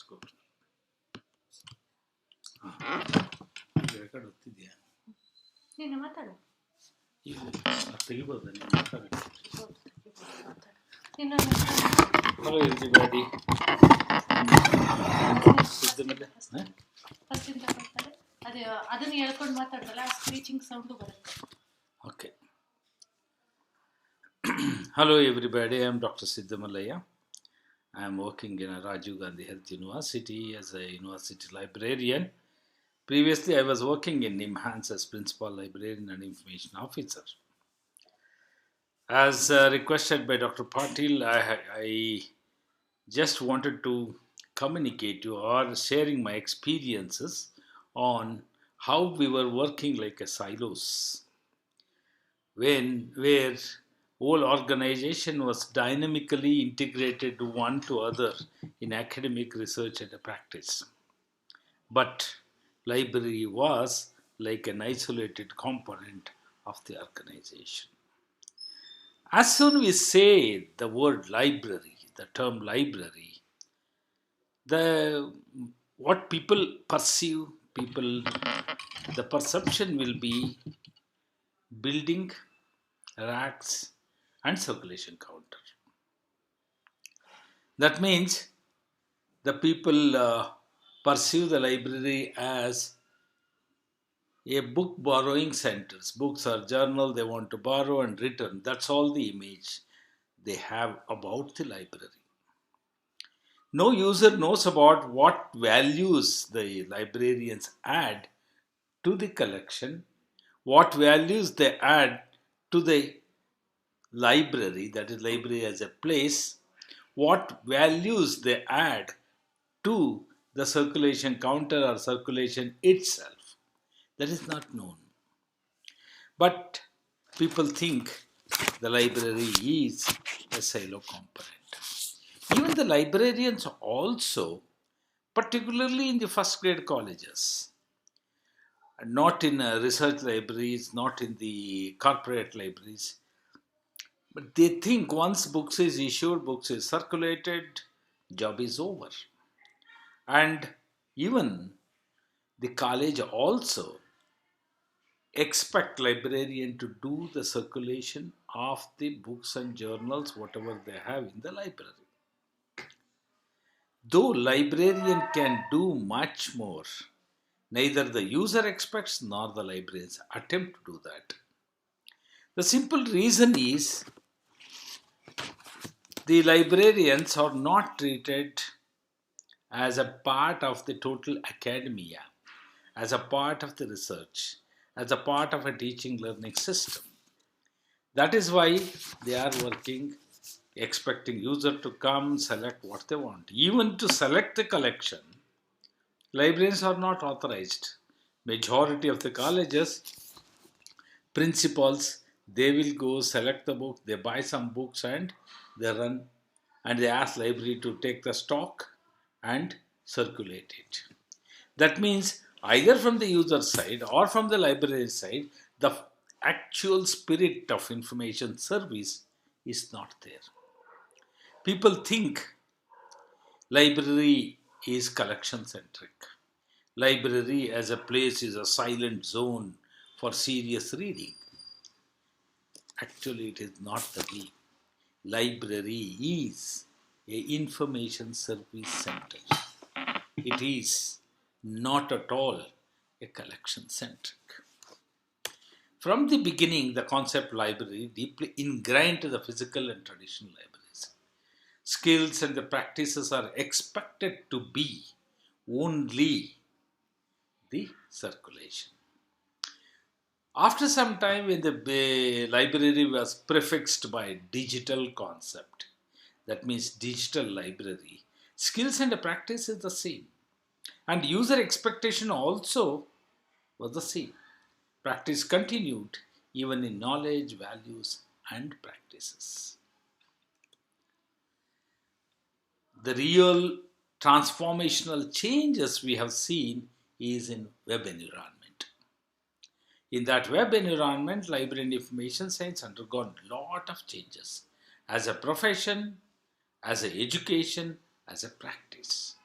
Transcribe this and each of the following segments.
Good. Record ಓದ್ತಿದ್ಯಾ? ನೀನು ಮಾತಾಡು. ಈಗ ತೆಗಿಬೋದ ನೀನು ಮಾತಾಡಿ. Hello everybody. ಸಿದ್ಧ ಮೇಲೆ ಅದೇ ಅದನ್ನ ಹೇಳ್ಕೊಂಡು ಮಾತಾಡ್ದಲ್ಲ, ಸ್ಕ್ರೀಚಿಂಗ್ ಸೌಂಡು ಬರುತ್ತೆ. Okay. Hello everybody, I am Dr. Siddha Malaya. I am working in a Rajiv Gandhi Health University as a university librarian. Previously, I was working in NIMHANS as Principal Librarian and Information Officer. As requested by Dr. Patil, I just wanted to communicate you or sharing my experiences on how we were working like a silos. Where whole organization was dynamically integrated one to other in academic research and practice. But library was like an isolated component of the organization. As soon we say the word library, the term library, what people perceive, the perception will be building, racks, and circulation counter. That means the people perceive the library as a book borrowing centers. Books or journal they want to borrow and return. That's all the image they have about the library. No user knows about what values the librarians add to the collection, what values they add to the library, that is library as a place, what values they add to the circulation counter or circulation itself. That is not known. But people think the library is a silo component. Even the librarians also, particularly in the first grade colleges, not in research libraries, not in the corporate libraries, but they think once books is issued, books is circulated, job is over. And even the college also expect librarian to do the circulation of the books and journals, whatever they have in the library. Though librarian can do much more, neither the user expects nor the librarians attempt to do that. The simple reason is the librarians are not treated as a part of the total academia, as a part of the research, as a part of a teaching learning system. That is why they are working, expecting user to come, select what they want. Even to select the collection, librarians are not authorized. Majority of the colleges, principals, they will go select the book, they buy some books and they run and they ask library to take the stock and circulate it. That means either from the user side or from the library side, the actual spirit of information service is not there. People think library is collection centric. Library as a place is a silent zone for serious reading. Actually, it is not the way. Library is a information service center. It is not at all a collection centric. From the beginning, the concept library deeply ingrained to the physical and traditional libraries. Skills and the practices are expected to be only the circulation. After some time, when the library was prefixed by digital concept, that means digital library, skills and the practice is the same. And user expectation also was the same. Practice continued even in knowledge, values, and practices. The real transformational changes we have seen is in web environment. In that web environment, library and information science undergone a lot of changes as a profession, as an education, as a practice.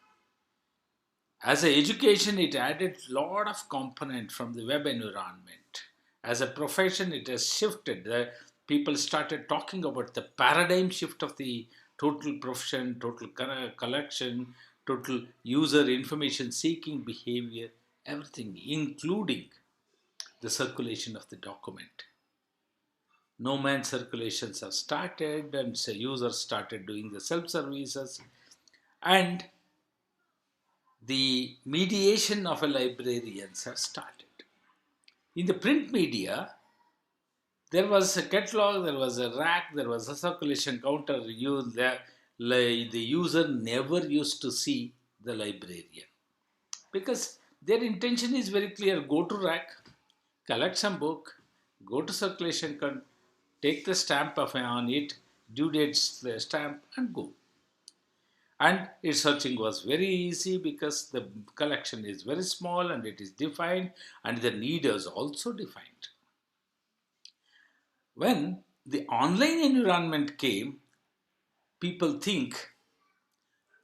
As a education, it added lot of component from the web environment. As a profession, it has shifted. The people started talking about the paradigm shift of the total profession, total collection, total user information seeking behavior, everything, including the circulation of the document. No man circulations have started, and so users started doing the self services, and the mediation of a librarians have started. In the print media, there was a catalog, there was a rack, there was a circulation counter. The user never used to see the librarian because their intention is very clear: go to rack, collect some book, go to circulation count, take the stamp on it, due date stamp, and go. And its searching was very easy because the collection is very small and it is defined, and the need is also defined. When the online environment came, people think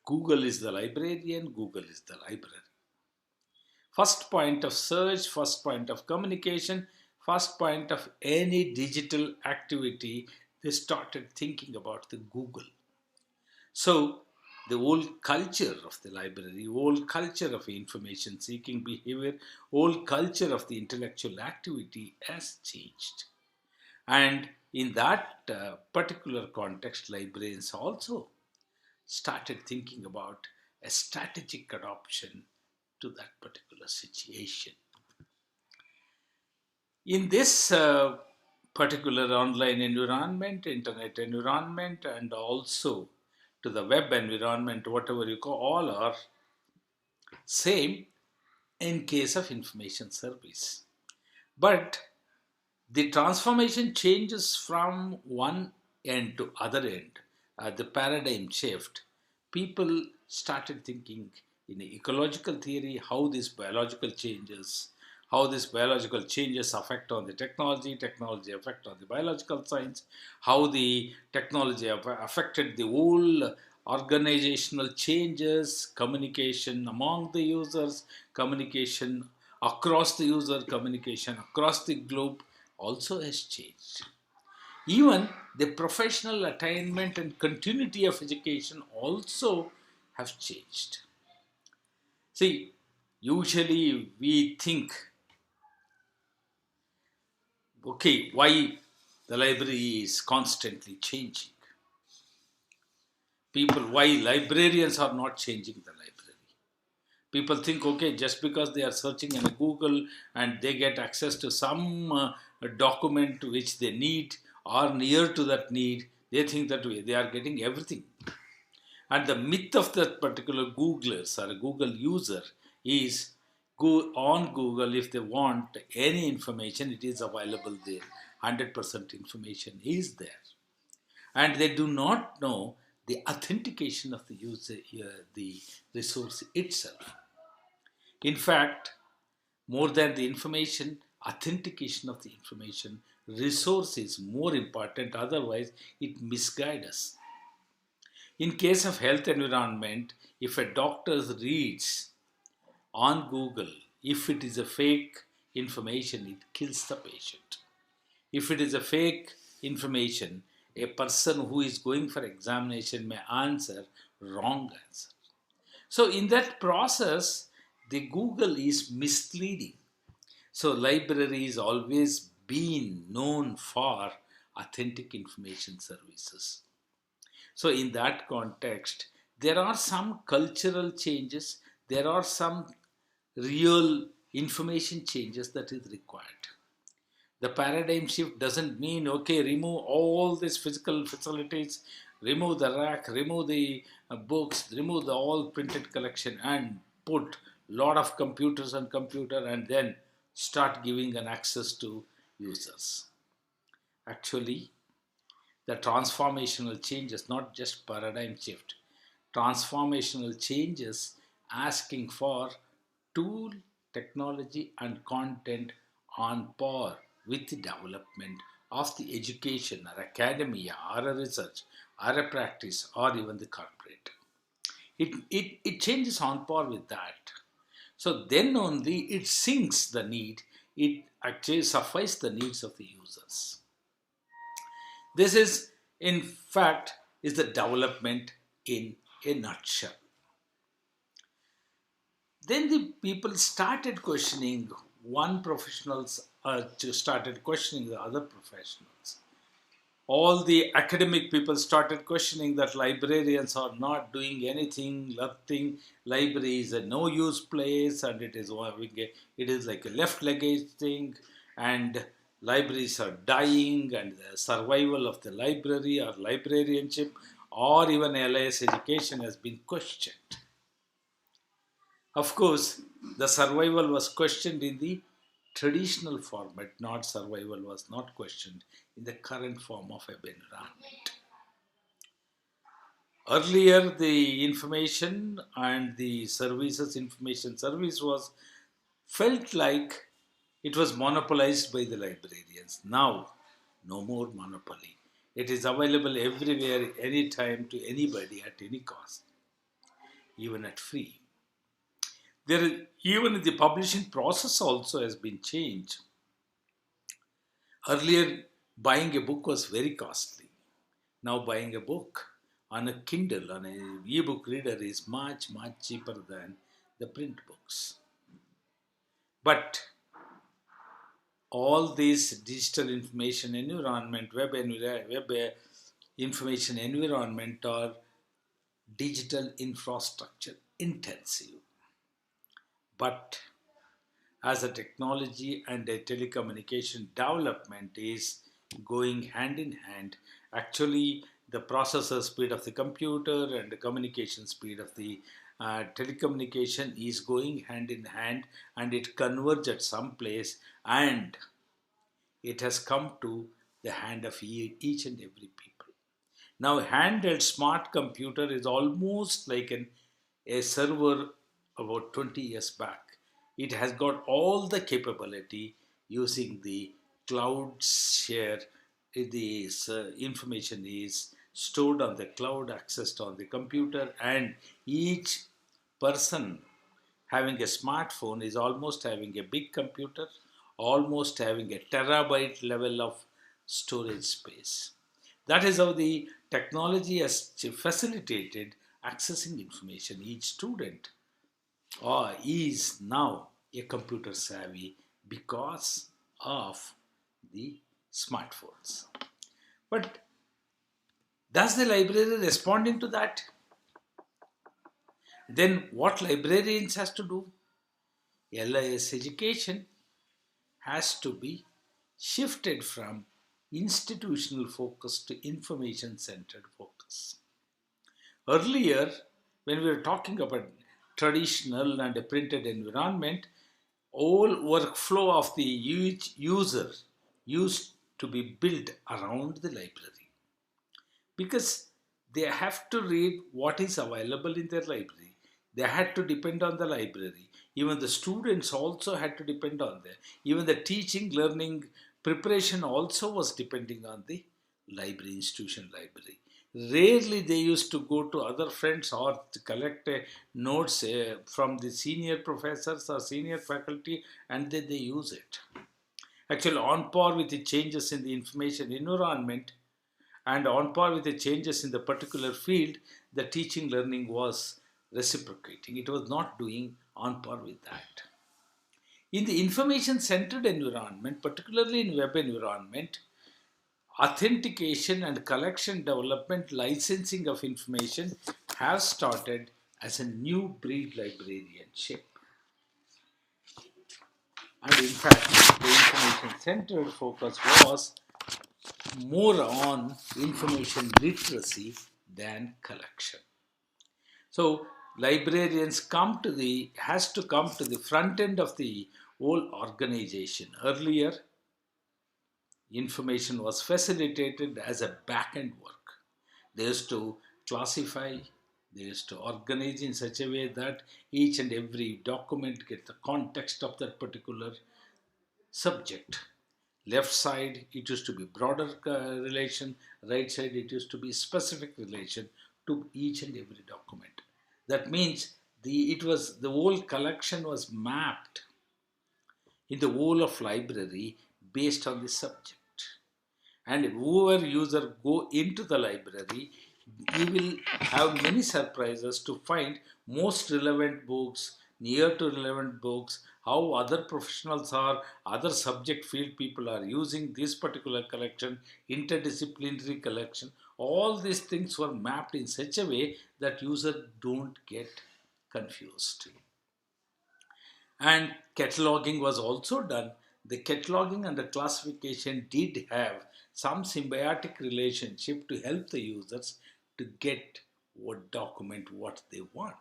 Google is the librarian, Google is the library. First point of search, first point of communication, first point of any digital activity, they started thinking about the Google. So the whole culture of the library, whole culture of information seeking behavior, whole culture of the intellectual activity has changed. And in that particular context, librarians also started thinking about a strategic adoption to that particular situation. In this particular online environment, internet environment, and also to the web environment, whatever you call, all are same in case of information service. But the transformation changes from one end to other end. The paradigm shift. People started thinking in ecological theory how these biological changes affect on the technology affect on the biological science, how the technology affected the whole organizational changes, communication among the users, communication across the user, communication across the globe also has changed. Even the professional attainment and continuity of education also have changed. See, usually we think, okay, why the library is constantly changing? People, why librarians are not changing the library? People think, okay, just because they are searching in Google and they get access to some document which they need or near to that need, they think that way they are getting everything. And the myth of that particular Googlers or a Google user is go on Google if they want any information, it is available there. 100% information is there. And they do not know the authentication of the user, the resource itself. In fact, more than the information, authentication of the information, resource is more important, otherwise it misguides us. In case of health environment, if a doctor reads on Google, if it is a fake information, it kills the patient. If it is a fake information, a person who is going for examination may answer wrong answer. So in that process, the Google is misleading. So library is always been known for authentic information services. So in that context, there are some cultural changes, there are some real information changes that is required. The paradigm shift doesn't mean, okay, remove all these physical facilities, remove the rack, remove the books, remove the all printed collection and put lot of computers on computer and then start giving an access to users. Actually, the transformational changes, not just paradigm shift, transformational changes asking for tool, technology, and content on par with the development of the education or academia or a research or a practice or even the corporate. It changes on par with that. So then only it sinks the need, it actually suffices the needs of the users. This is, in fact, is the development in a nutshell. Then the people started questioning, one professionals started questioning the other professionals. All the academic people started questioning that librarians are not doing anything, nothing. Library is a no-use place, and it is like a left-legged thing, and libraries are dying, and the survival of the library or librarianship or even LIS education has been questioned. Of course, the survival was questioned in the traditional format, not survival was not questioned in the current form of web environment. Earlier, the information and the services, information service was felt like it was monopolized by the librarians. Now, no more monopoly. It is available everywhere, anytime, to anybody at any cost, even at free. There is, even the publishing process also has been changed. Earlier, buying a book was very costly. Now, buying a book on a Kindle, on an e-book reader, is much, much cheaper than the print books. But all this digital information environment, web information environment are digital infrastructure intensive. But as a technology and a telecommunication development is going hand in hand, actually the processor speed of the computer and the communication speed of the telecommunication is going hand in hand, and it converges at some place, and it has come to the hand of each and every people. Now, handheld smart computer is almost like a server about 20 years back. It has got all the capability using the cloud share. The information is stored on the cloud, accessed on the computer, and each person having a smartphone is almost having a big computer, almost having a terabyte level of storage space. That is how the technology has facilitated accessing information. Each student is now a computer savvy because of the smartphones. But does the library responding to that? Then what librarians has to do? LIS education has to be shifted from institutional focus to information centered focus. Earlier, when we were talking about traditional and a printed environment, all workflow of the user used to be built around the library, because they have to read what is available in their library. They had to depend on the library. Even the students also had to depend on them. Even the teaching, learning, preparation also was depending on the library, institution library. Rarely they used to go to other friends or to collect notes from the senior professors or senior faculty, and then they use it. Actually, on par with the changes in the information environment, and on par with the changes in the particular field, the teaching learning was reciprocating. It was not doing on par with that. In the information centered environment, particularly in web environment, authentication and collection development, licensing of information have started as a new breed librarianship. And in fact, the information centered focus was more on information literacy than collection. So librarians has to come to the front end of the whole organization. Earlier, information was facilitated as a back end work. They used to classify, they used to organize in such a way that each and every document gets the context of that particular subject. Left side, it used to be broader relation. Right side, it used to be specific relation to each and every document. That means the whole collection was mapped in the whole of library based on the subject. And whoever user go into the library, he will have many surprises to find most relevant books, near to relevant books, how other professionals or other subject field people are using this particular collection, interdisciplinary collection. All these things were mapped in such a way that user don't get confused. And cataloging was also done. The cataloging and the classification did have some symbiotic relationship to help the users to get what document what they want.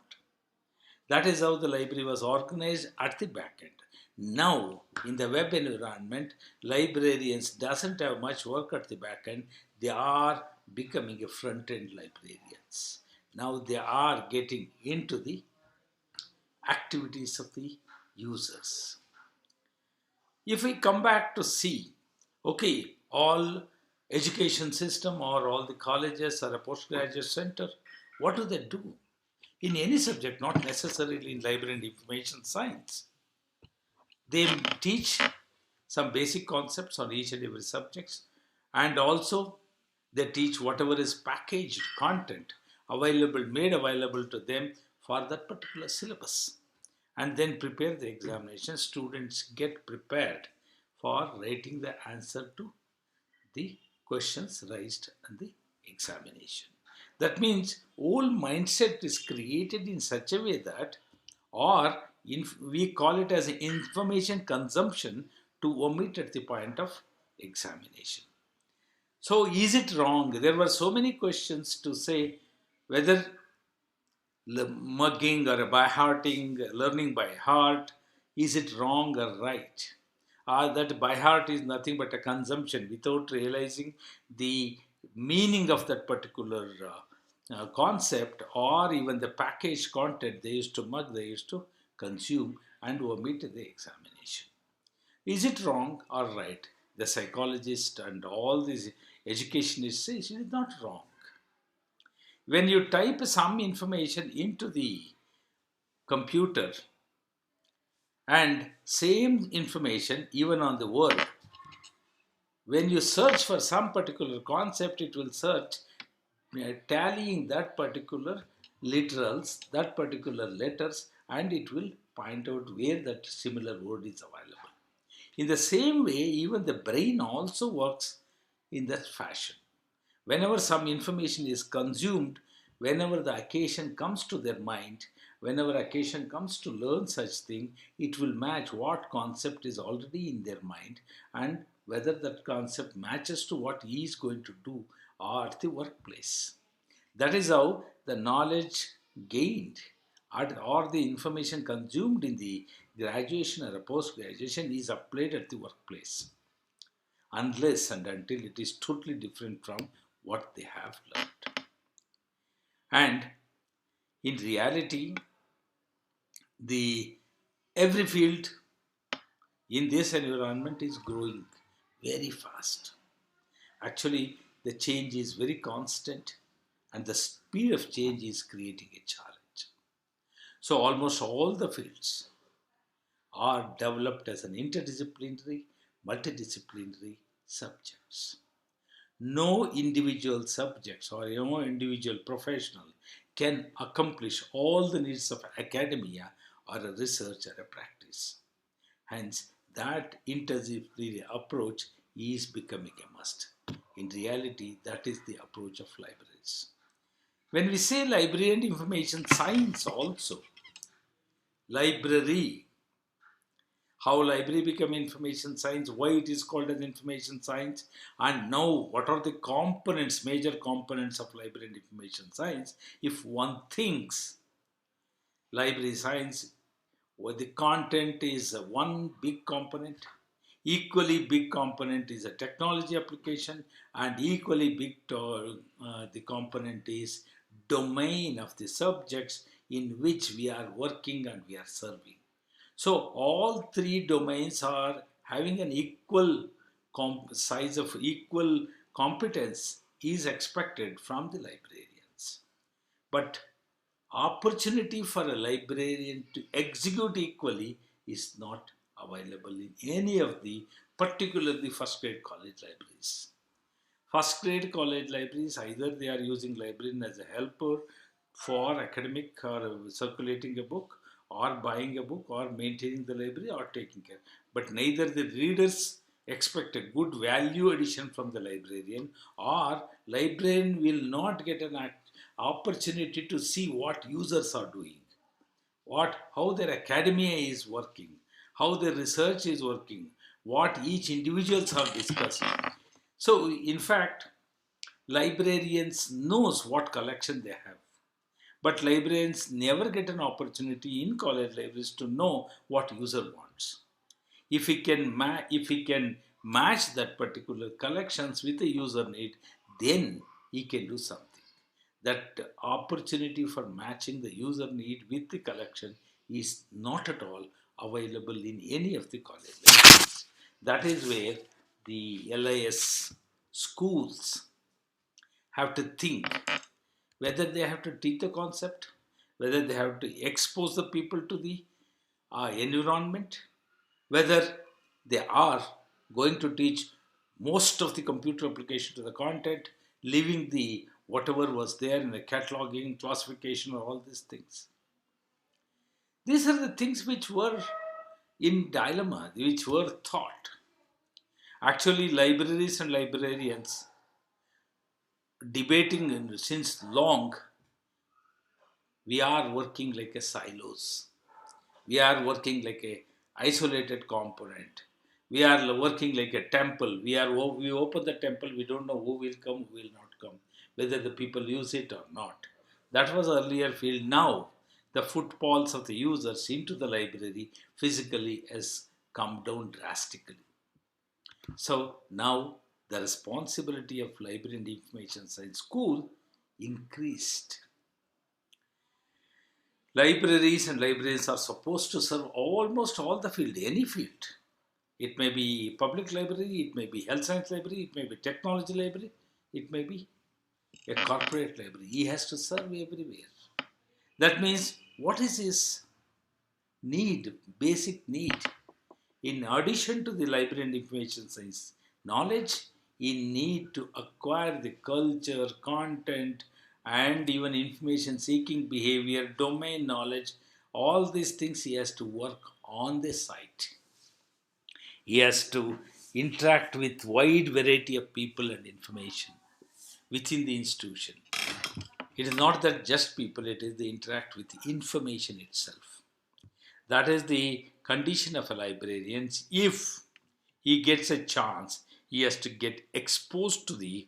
That is how the library was organized at the back end. Now, in the web environment, librarians doesn't have much work at the back end. They are becoming a front end librarians. Now they are getting into the activities of the users. If we come back to see, okay, all education system or all the colleges or a postgraduate center, what do they do? In any subject, not necessarily in library and information science. They teach some basic concepts on each and every subject, and also they teach whatever is packaged content available, made available to them for that particular syllabus, and then prepare the examination. Students get prepared for writing the answer to the questions raised in the examination. That means whole mindset is created in such a way that, or we call it as information consumption to omit at the point of examination. So is it wrong? There were so many questions to say whether mugging or by hearting, learning by heart, is it wrong or right? That by heart is nothing but a consumption without realizing the meaning of that particular concept, or even the packaged content they used to mug, they used to consume and omit the examination. Is it wrong or right? The psychologist and all these educationists say it is not wrong. When you type some information into the computer, and same information even on the world, when you search for some particular concept, it will search tallying that particular literals, that particular letters, and it will point out where that similar word is available. In the same way, even the brain also works in that fashion. Whenever some information is consumed, whenever the occasion comes to their mind, whenever occasion comes to learn such thing, it will match what concept is already in their mind, and whether that concept matches to what he is going to do at the workplace. That is how the knowledge gained or the information consumed in the graduation or a post graduation is applied at the workplace, unless and until it is totally different from what they have learned. And in reality, the every field in this environment is growing very fast. Actually, the change is very constant, and the speed of change is creating a challenge. So almost all the fields are developed as an interdisciplinary, multidisciplinary subjects. No individual subjects or no individual professional can accomplish all the needs of academia or a research or a practice. Hence, that interdisciplinary approach is becoming a must. In reality, that is the approach of libraries. When we say library and information science also, library, how library become information science, why it is called as information science, and now what are the components, major components of library and information science. If one thinks library science, where the content is one big component, equally big component is a technology application, and equally big the component is domain of the subjects in which we are working and we are serving. So all three domains are having an equal size of equal competence is expected from the librarians. But opportunity for a librarian to execute equally is not available in any of the, particularly first grade college libraries. First grade college libraries, either they are using librarian as a helper for academic or circulating a book, or buying a book, or maintaining the library, or taking care. But neither the readers expect a good value addition from the librarian, or librarian will not get an opportunity to see what users are doing, how their academia is working, how their research is working, what each individuals are discussing. So in fact, librarians knows what collection they have, but librarians never get an opportunity in college libraries to know what user wants. If he can match that particular collections with the user need, then he can do something. That opportunity for matching the user need with the collection is not at all available in any of the college libraries. That is where the LIS schools have to think whether they have to teach the concept, whether they have to expose the people to the environment, whether they are going to teach most of the computer application to the content, leaving the whatever was there in the cataloging, classification, or all these things. These are the things which were in dilemma, which were thought. Actually, libraries and librarians debating since long, we are working like a silos. We are working like a isolated component. We are working like a temple. We open the temple, we don't know who will come, who will not come, whether the people use it or not. That was earlier field. Now the footfalls of the users into the library physically has come down drastically. So now the responsibility of library and information science school increased. Libraries and librarians are supposed to serve almost all the field, any field. It may be public library, it may be health science library, it may be technology library, it may be a corporate library. He has to serve everywhere. That means what is his need, basic need? In addition to the library and information science knowledge, he need to acquire the culture, content, and even information seeking behavior, domain knowledge. All these things he has to work on the site. He has to interact with wide variety of people and information within the institution. It is not that just people, it is the interact with the information itself. That is the condition of a librarian. If he gets a chance, he has to get exposed to the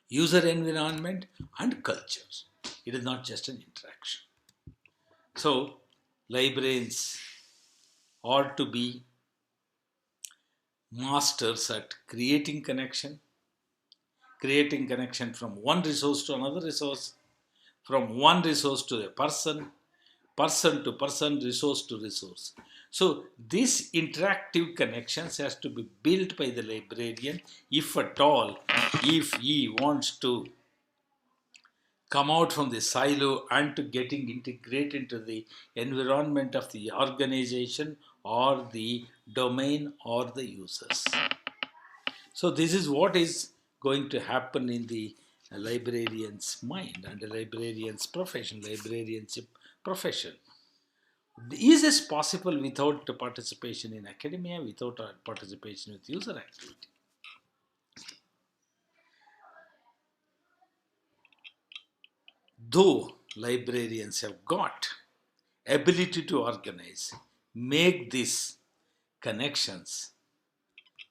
user environment and cultures. It is not just an interaction. So, librarians ought to be masters at creating connection from one resource to another resource, from one resource to a person, person to person, resource to resource. So this interactive connections has to be built by the librarian, if at all, if he wants to come out from the silo and to getting integrate into the environment of the organization or the domain or the users. So this is what is going to happen in the librarian's mind and the librarian's profession, librarianship profession. Is this possible without participation in academia, without participation with user activity? Though librarians have got ability to organize, make these connections,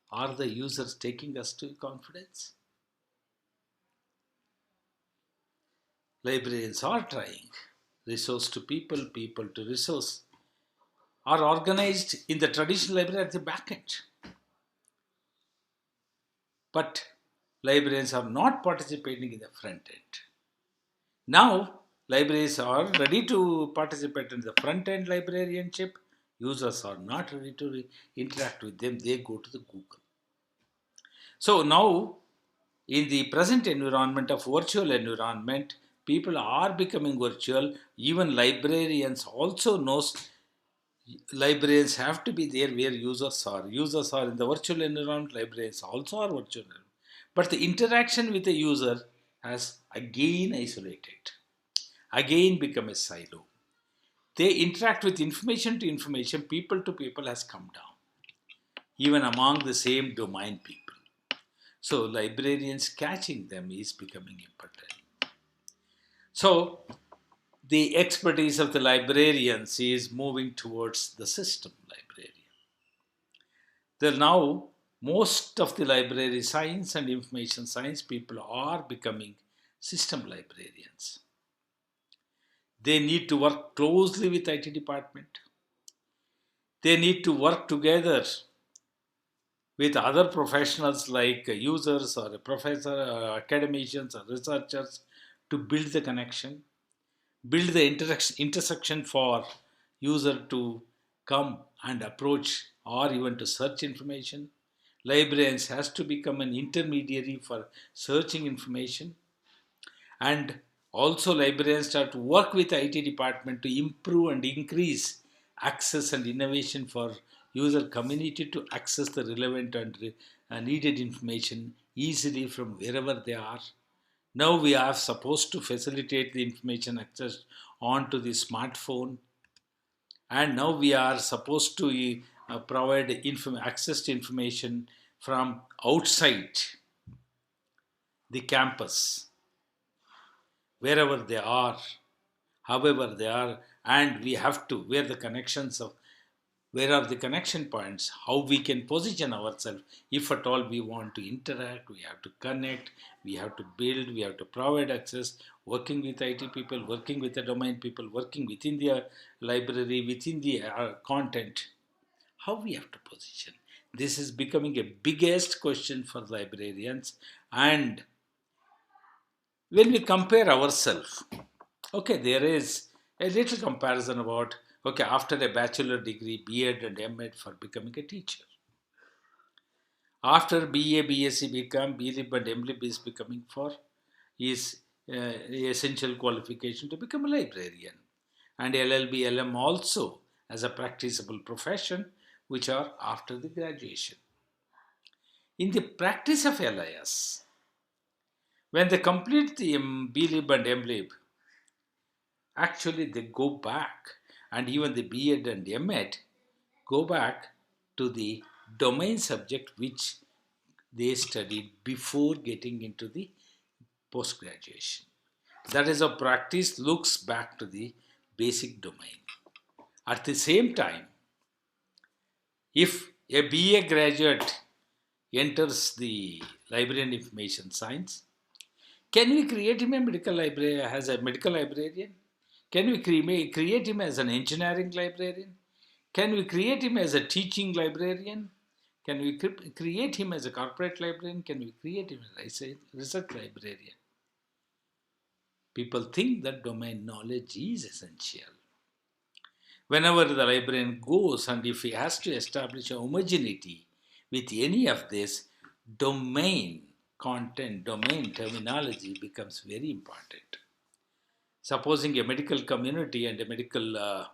are the users taking us to confidence? Librarians are trying. Resource to people, people to resource are organized in the traditional library at the back end. But librarians are not participating in the front end. Now, libraries are ready to participate in the front end librarianship. Users are not ready to interact with them. They go to the Google. So now, in the present environment of virtual environment, People are becoming virtual. Even librarians also knows librarians have to be there where users are. Users are in the virtual environment, librarians also are virtual. But the interaction with the user has again isolated, again become a silo. They interact with information to information, people to people has come down, even among the same domain people. So librarians catching them is becoming important. So the expertise of the librarians is moving towards the system librarian. There now most of the library science and information science people are becoming system librarians. They need to work closely with IT department. They need to work together with other professionals like users or a professor or academicians or researchers to build the connection, build the intersection for user to come and approach or even to search information. Librarians has to become an intermediary for searching information, and also librarians start to work with IT department to improve and increase access and innovation for user community to access the relevant and needed information easily from wherever they are. Now we are supposed to facilitate the information access onto the smartphone, and now we are supposed to provide access to information from outside the campus, wherever they are, however they are, and we have to where the connections of where are the connection points, how we can position ourselves. If at all we want to interact, we have to connect, we have to build, we have to provide access, working with IT people, working with the domain people, working within the library, within the content, how we have to position. This is becoming a biggest question for librarians. And when we compare ourselves, okay, there is a little comparison about, okay, after a bachelor degree, B.Ed and M.Ed for becoming a teacher. After BA, BSc become B.Lib and M.Lib is becoming for is essential qualification to become a librarian. And LLB, LM also as a practicable profession, which are after the graduation. In the practice of LIS, when they complete the B.Lib and M.Lib, actually they go back, and even the B.Ed and M.Ed go back to the domain subject which they studied before getting into the post graduation. That is, a practice looks back to the basic domain. At the same time, if a BA graduate enters the library and information science, can we create him a medical library as a medical librarian? Can we create him as an engineering librarian? Can we create him as a teaching librarian? Can we create him as a corporate librarian? Can we create him as a research librarian? People think that domain knowledge is essential. Whenever the librarian goes and if he has to establish a homogeneity with any of this, domain content, domain terminology becomes very important. Supposing a medical community and a medical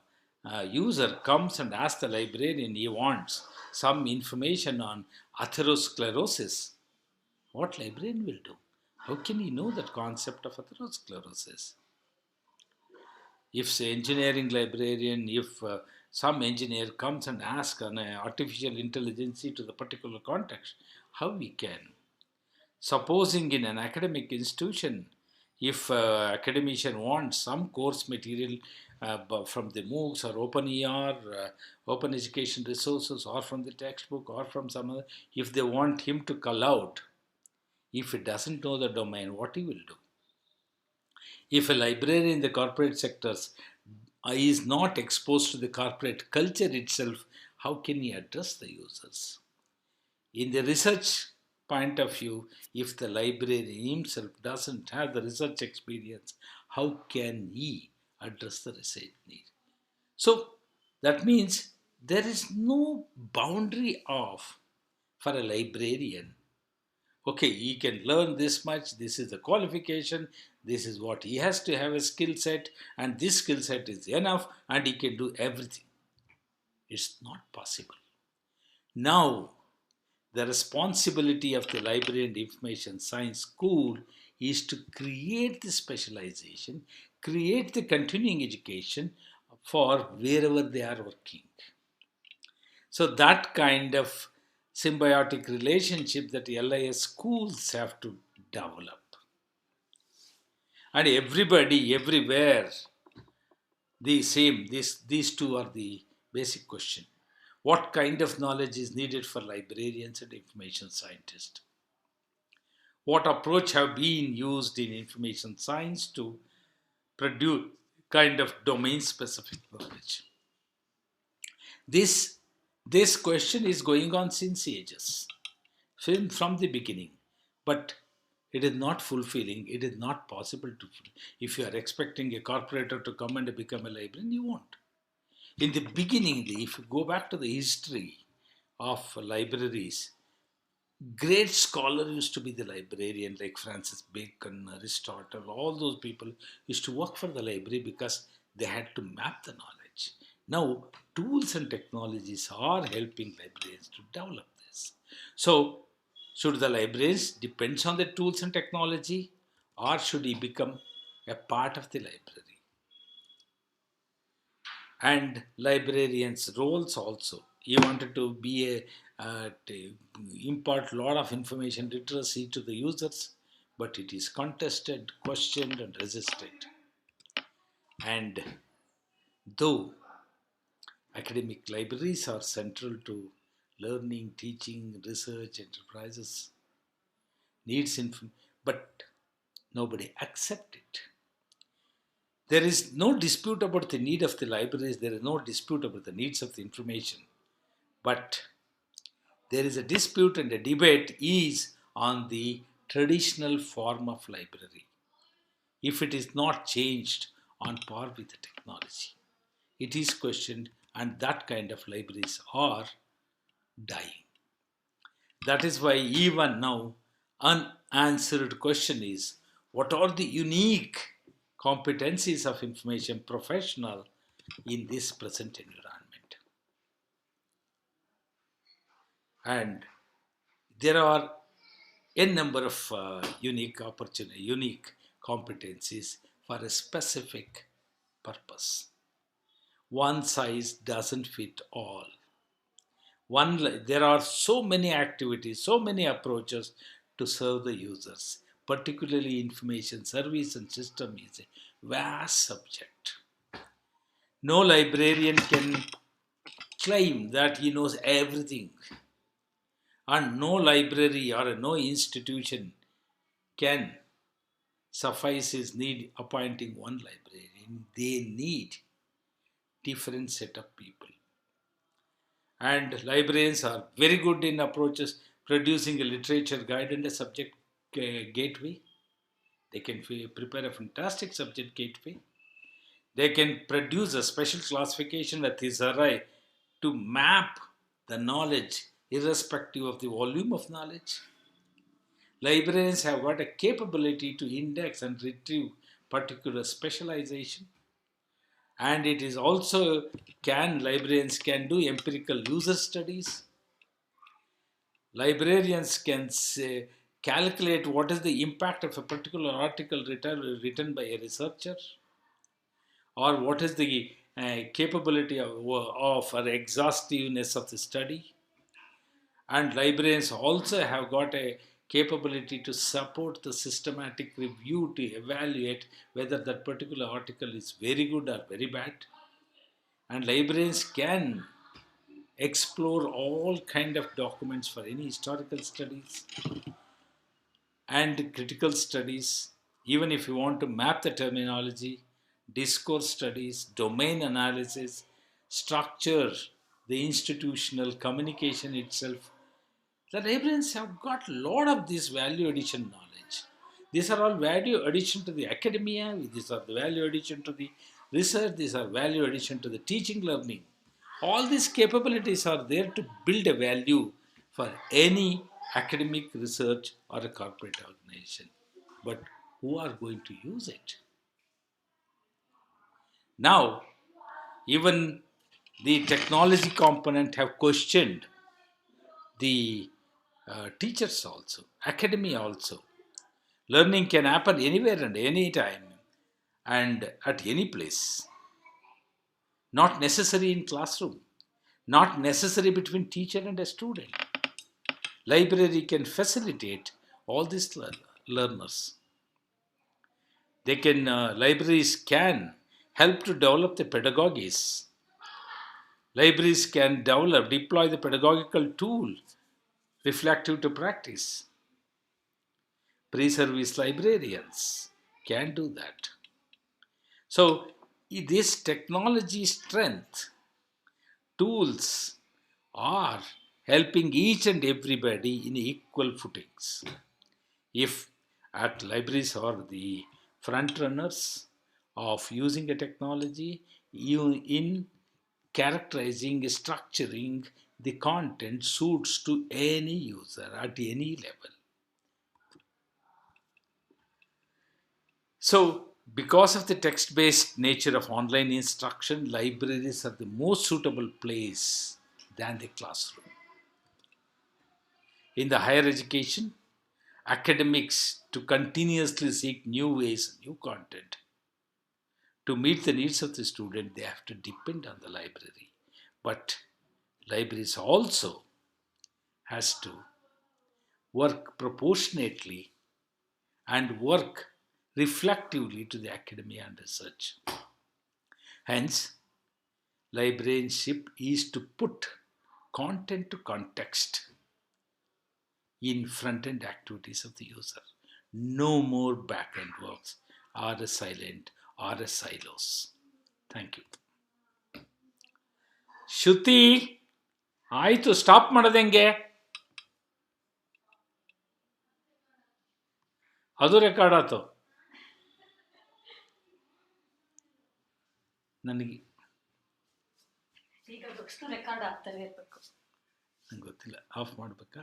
user comes and asks the librarian he wants some information on atherosclerosis, what librarian will do? How can he know that concept of atherosclerosis? If say engineering librarian, if some engineer comes and asks an artificial intelligence to the particular context, how we can? Supposing in an academic institution, if academician wants some course material from the MOOCs or OpenER, Open Education Resources, or from the textbook, or from some other, if they want him to call out, if he doesn't know the domain, what he will do? If a librarian in the corporate sectors is not exposed to the corporate culture itself, how can he address the users? In the research point of view, if the librarian himself doesn't have the research experience, how can he address the research need? So that means there is no boundary of for a librarian. Okay, he can learn this much, this is the qualification, this is what he has to have a skill set, and this skill set is enough, and he can do everything. It's not possible. Now, the responsibility of the library and information science school is to create the specialization, create the continuing education for wherever they are working. So that kind of symbiotic relationship that LIS schools have to develop. And everybody, everywhere, the same. These two are the basic question. What kind of knowledge is needed for librarians and information scientists? What approach have been used in information science to produce kind of domain specific knowledge? This this question is going on since ages, from the beginning, but it is not fulfilling. It is not possible to. If you are expecting a corporator to come and become a librarian, you won't. In the beginning, if you go back to the history of libraries, great scholar used to be the librarian, like Francis Bacon, Aristotle. All those people used to work for the library because they had to map the knowledge. Now, tools and technologies are helping librarians to develop this. So, should the librarians depends on the tools and technology, or should he become a part of the library? And librarians' roles also. He wanted to be to impart a lot of information literacy to the users, but it is contested, questioned, and resisted. And though academic libraries are central to learning, teaching, research, enterprises, but nobody accept it. There is no dispute about the need of the libraries. There is no dispute about the needs of the information. But there is a dispute and a debate is on the traditional form of library. If it is not changed on par with the technology, it is questioned, and that kind of libraries are dying. That is why even now, unanswered question is, what are the unique competencies of information professional in this present environment? And there are a number of unique competencies for a specific purpose. One size doesn't fit all. There are so many activities, so many approaches to serve the users. Particularly, information service and system is a vast subject. No librarian can claim that he knows everything, and no library or no institution can suffice his need appointing one librarian. They need different set of people. And librarians are very good in approaches, producing a literature guide and a subject gateway. They can prepare a fantastic subject gateway. They can produce a special classification, a thesauri, to map the knowledge irrespective of the volume of knowledge. Librarians have got a capability to index and retrieve particular specialization, and it is also librarians can do empirical user studies. Librarians can calculate what is the impact of a particular article written by a researcher, or what is the capability of or exhaustiveness of the study. And librarians also have got a capability to support the systematic review to evaluate whether that particular article is very good or very bad. And librarians can explore all kind of documents for any historical studies and critical studies, even if you want to map the terminology, discourse studies, domain analysis, structure the institutional communication itself. The librarians have got a lot of this value addition knowledge. These are all value addition to the academia, these are the value addition to the research, these are value addition to the teaching learning. All these capabilities are there to build a value for any academic research or a corporate organization. But who are going to use it? Now, even the technology component have questioned the teachers also, academy also. Learning can happen anywhere and any time and at any place. Not necessary in classroom, not necessary between teacher and a student. Library can facilitate all these learners. Libraries can help to develop the pedagogies. Libraries can deploy the pedagogical tool reflective to practice. Pre-service librarians can do that. So this technology strength tools are helping each and everybody in equal footings. If at libraries are the front runners of using a technology in characterizing, structuring the content suits to any user at any level. So, because of the text-based nature of online instruction, libraries are the most suitable place than the classroom. In the higher education, academics to continuously seek new ways, new content. To meet the needs of the student, they have to depend on the library. But libraries also has to work proportionately and work reflectively to the academia and research. Hence, librarianship is to put content to context in front-end activities of the user. No more back-end works or a silent or a silos. Thank you. ಶ್ರುತಿ ಆಯ್ತು, stop ಮಾಡೋದೆಂಗೆ? ಅದು record ಆಯ್ತು. ನನಗೆ ಈಗ record ಆಗ್ತಾನೆ ಇರಬೇಕು. ನಂಗೆ ಗೊತ್ತಿಲ್ಲ, of ಮಾಡಬೇಕಾ?